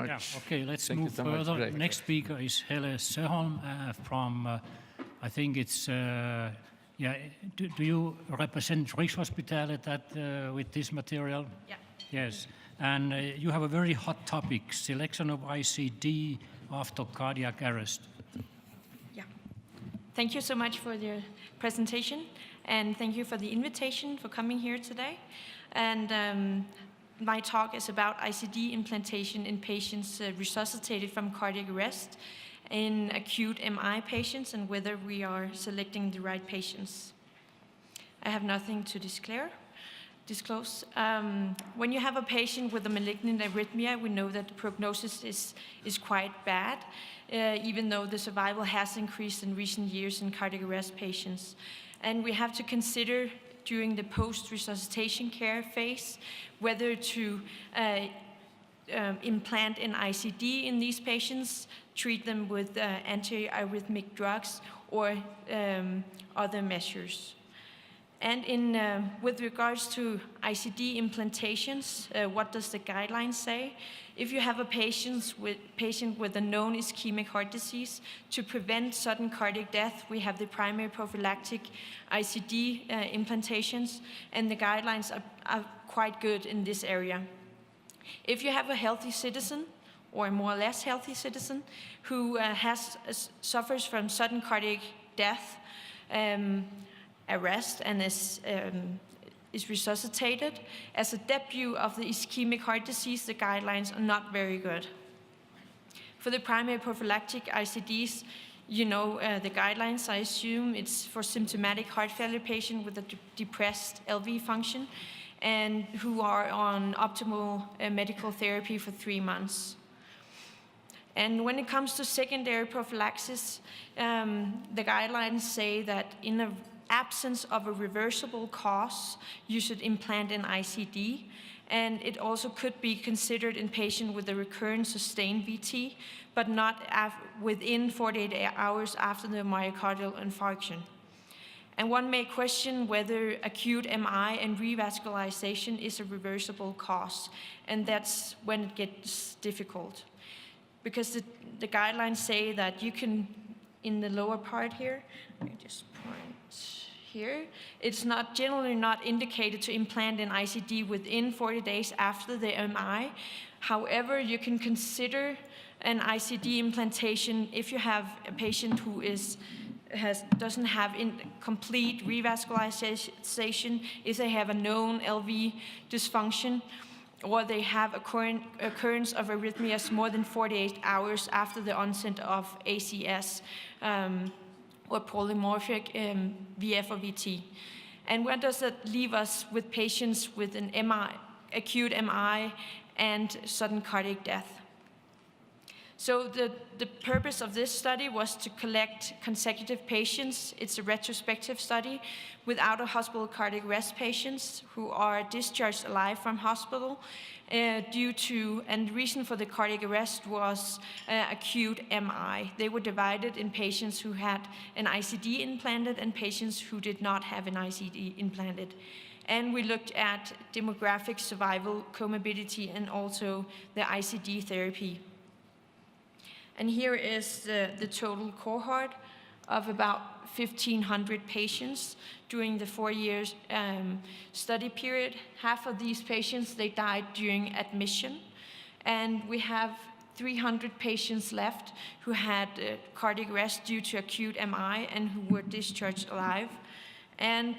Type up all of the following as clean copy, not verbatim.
Yeah, okay, let's move further. Next speaker is Helle Soholm from, I think it's, yeah, do you represent Rigshospitalet with this material? Yeah. Yes, and you have a very hot topic, selection of ICD after cardiac arrest. Yeah. Thank you so much for the presentation, and thank you for the invitation for coming here today. And my talk is about ICD implantation in patients resuscitated from cardiac arrest in acute MI patients and whether we are selecting the right patients. I have nothing to disclose. When you have a patient with a malignant arrhythmia, we know that the prognosis is quite bad, even though the survival has increased in recent years in cardiac arrest patients. And we have to consider during the post-resuscitation care phase whether to implant an ICD in these patients, treat them with antiarrhythmic drugs, or other measures. And with regards to ICD implantations, what does the guidelines say? If you have a patient with a known ischemic heart disease, to prevent sudden cardiac death, we have the primary prophylactic ICD implantations, and the guidelines are quite good in this area. If you have a healthy citizen, or a more or less healthy citizen, who suffers from sudden cardiac death, arrest, and is resuscitated, as a debut of the ischemic heart disease, the guidelines are not very good. For the primary prophylactic ICDs, you know the guidelines, I assume. It's for symptomatic heart failure patient with a depressed LV function and who are on optimal medical therapy for 3 months. And when it comes to secondary prophylaxis, the guidelines say that in the absence of a reversible cause, you should implant an ICD, and it also could be considered in patient with a recurrent sustained VT, but not within 48 hours after the myocardial infarction. And one may question whether acute MI and revascularization is a reversible cause, and that's when it gets difficult. Because the guidelines say that you can, in the lower part here, let me just point here, it's generally not indicated to implant an ICD within 40 days after the MI. However, you can consider an ICD implantation if you have a patient who doesn't have complete revascularization, if they have a known LV dysfunction, or they have occurrence of arrhythmias more than 48 hours after the onset of ACS or polymorphic VF or VT. And where does that leave us with patients with an acute MI and sudden cardiac death? So the purpose of this study was to collect consecutive patients. It's a retrospective study with out-of-hospital cardiac arrest patients who are discharged alive from hospital and the reason for the cardiac arrest was acute MI. They were divided in patients who had an ICD implanted and patients who did not have an ICD implanted. And we looked at demographic, survival, comorbidity, and also the ICD therapy. And here is the total cohort of about 1,500 patients during the 4 years study period. Half of these patients, they died during admission. And we have 300 patients left who had cardiac arrest due to acute MI and who were discharged alive. And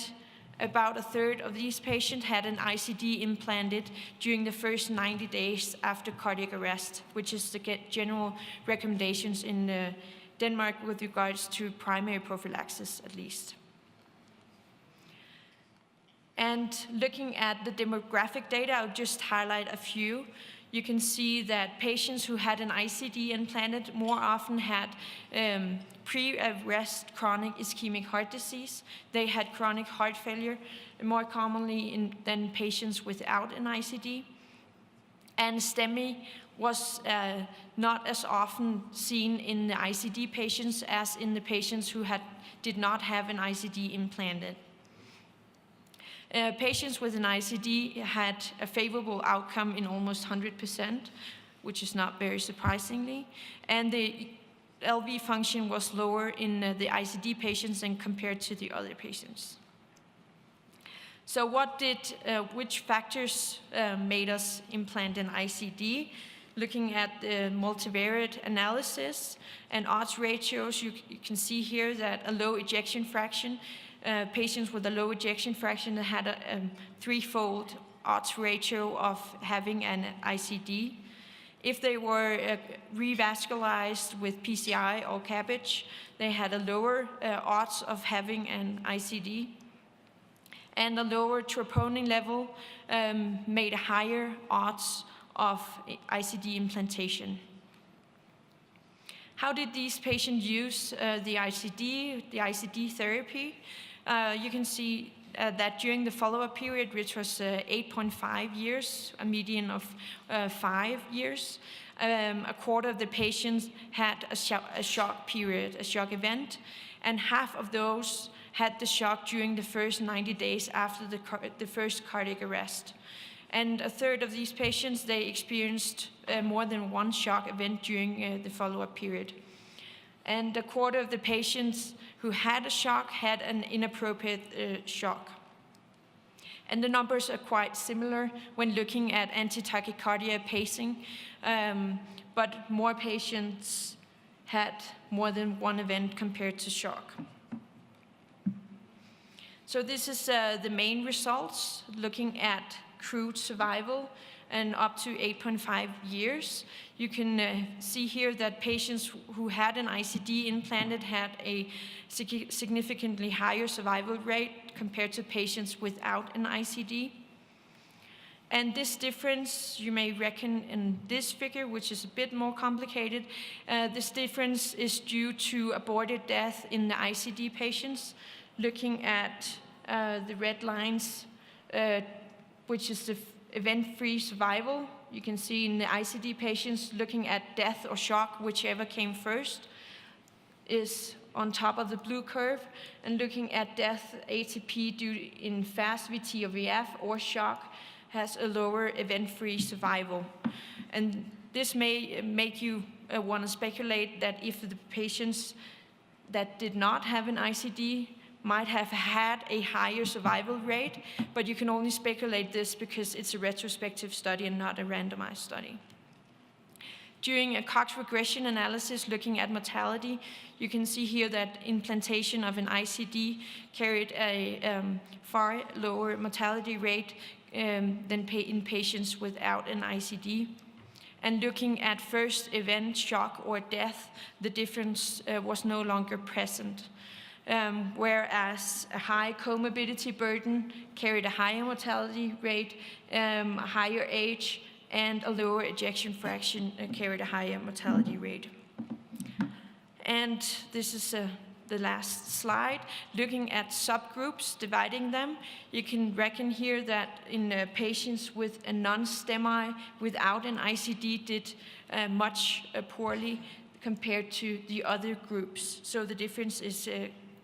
about a third of these patients had an ICD implanted during the first 90 days after cardiac arrest, which is the general recommendations in Denmark with regards to primary prophylaxis, at least. And looking at the demographic data, I'll just highlight a few. You can see that patients who had an ICD implanted more often had pre-arrest chronic ischemic heart disease. They had chronic heart failure more commonly than patients without an ICD. And STEMI was not as often seen in the ICD patients as in the patients who did not have an ICD implanted. Patients with an ICD had a favorable outcome in almost 100%, which is not very surprisingly. And the LV function was lower in the ICD patients than compared to the other patients. So which factors made us implant an ICD? Looking at the multivariate analysis and odds ratios, you can see here that a low ejection fraction, patients with a low ejection fraction had a threefold odds ratio of having an ICD. If they were revascularized with PCI or CABG, they had a lower odds of having an ICD. And a lower troponin level made a higher odds of ICD implantation. How did these patients use the ICD therapy? You can see that during the follow-up period, which was 8.5 years, a median of 5 years, a quarter of the patients had a shock period, a shock event, and half of those had the shock during the first 90 days after the first cardiac arrest. And a third of these patients, they experienced more than one shock event during the follow-up period. And a quarter of the patients who had a shock had an inappropriate shock. And the numbers are quite similar when looking at anti-tachycardia pacing, but more patients had more than one event compared to shock. So this is the main results, looking at crude survival and up to 8.5 years. You can see here that patients who had an ICD implanted had a significantly higher survival rate compared to patients without an ICD. And this difference, you may reckon in this figure, which is a bit more complicated, this difference is due to aborted death in the ICD patients. Looking at the red lines, which is the event-free survival. You can see in the ICD patients, looking at death or shock, whichever came first, is on top of the blue curve. And looking at death, ATP due in fast VT or VF or shock has a lower event-free survival. And this may make you want to speculate that if the patients that did not have an ICD might have had a higher survival rate, but you can only speculate this because it's a retrospective study and not a randomized study. During a Cox regression analysis looking at mortality, you can see here that implantation of an ICD carried a far lower mortality rate than in patients without an ICD. And looking at first event, shock, or death, the difference was no longer present. Whereas a high comorbidity burden carried a higher mortality rate, a higher age, and a lower ejection fraction carried a higher mortality rate. And this is the last slide. Looking at subgroups, dividing them, you can reckon here that in patients with a non-STEMI without an ICD did much poorly compared to the other groups. So the difference is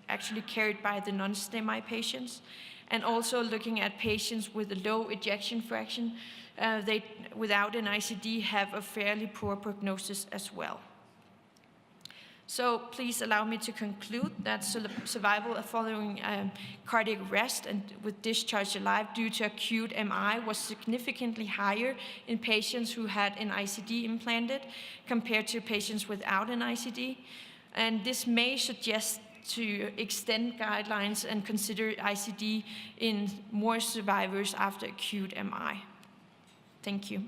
actually carried by the non-STEMI patients. And also looking at patients with a low ejection fraction, they, without an ICD, have a fairly poor prognosis as well. So please allow me to conclude that survival following cardiac arrest and with discharge alive due to acute MI was significantly higher in patients who had an ICD implanted compared to patients without an ICD. And this may suggest to extend guidelines and consider ICD in more survivors after acute MI. Thank you.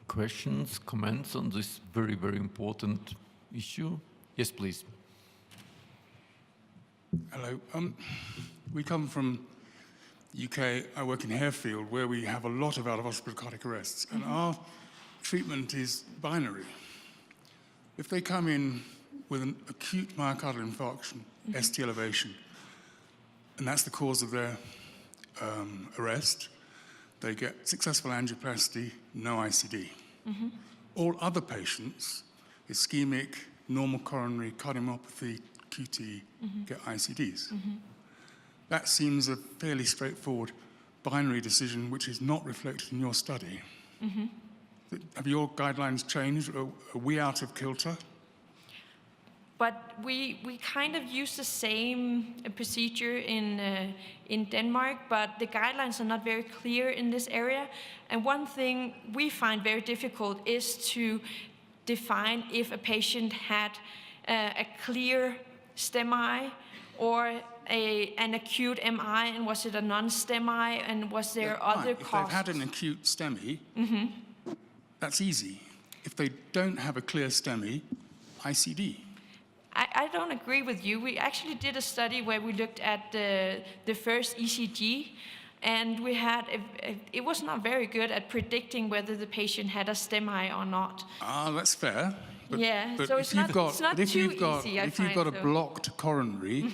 Questions, comments on this very, very important issue? Yes, please. Hello. We come from the UK. I work in Harefield, where we have a lot of out-of-hospital cardiac arrests, and our treatment is binary. If they come in with an acute myocardial infarction, ST elevation, and that's the cause of their arrest, they get successful angioplasty, no ICD. All other patients, ischemic, normal coronary, cardiomyopathy, QT, get ICDs. That seems a fairly straightforward binary decision which is not reflected in your study. Have your guidelines changed? Are we out of kilter? But we kind of use the same procedure in Denmark, but the guidelines are not very clear in this area. And one thing we find very difficult is to define if a patient had a clear STEMI or an acute MI, and was it a non-STEMI, and was there other If causes? they've had an acute STEMI, that's easy. If they don't have a clear STEMI, ICD. I don't agree with you. We actually did a study where we looked at the first ECG, and we had it was not very good at predicting whether the patient had a STEMI or not. Ah, that's fair. But, Yeah, but so if it's you've not- it's not but if too you've got, easy, I if you've find, got a so. blocked coronary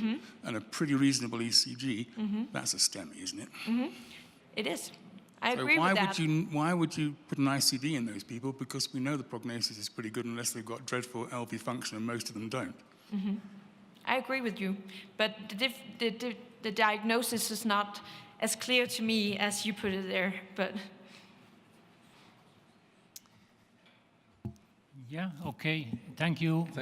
and a pretty reasonable ECG, that's a STEMI, isn't it? It is. I So agree with that. why would you put an ICD in those people? Because we know the prognosis is pretty good unless they've got dreadful LV function, and most of them don't. I agree with you, but the diagnosis is not as clear to me as you put it there. But Yeah, okay. Thank you.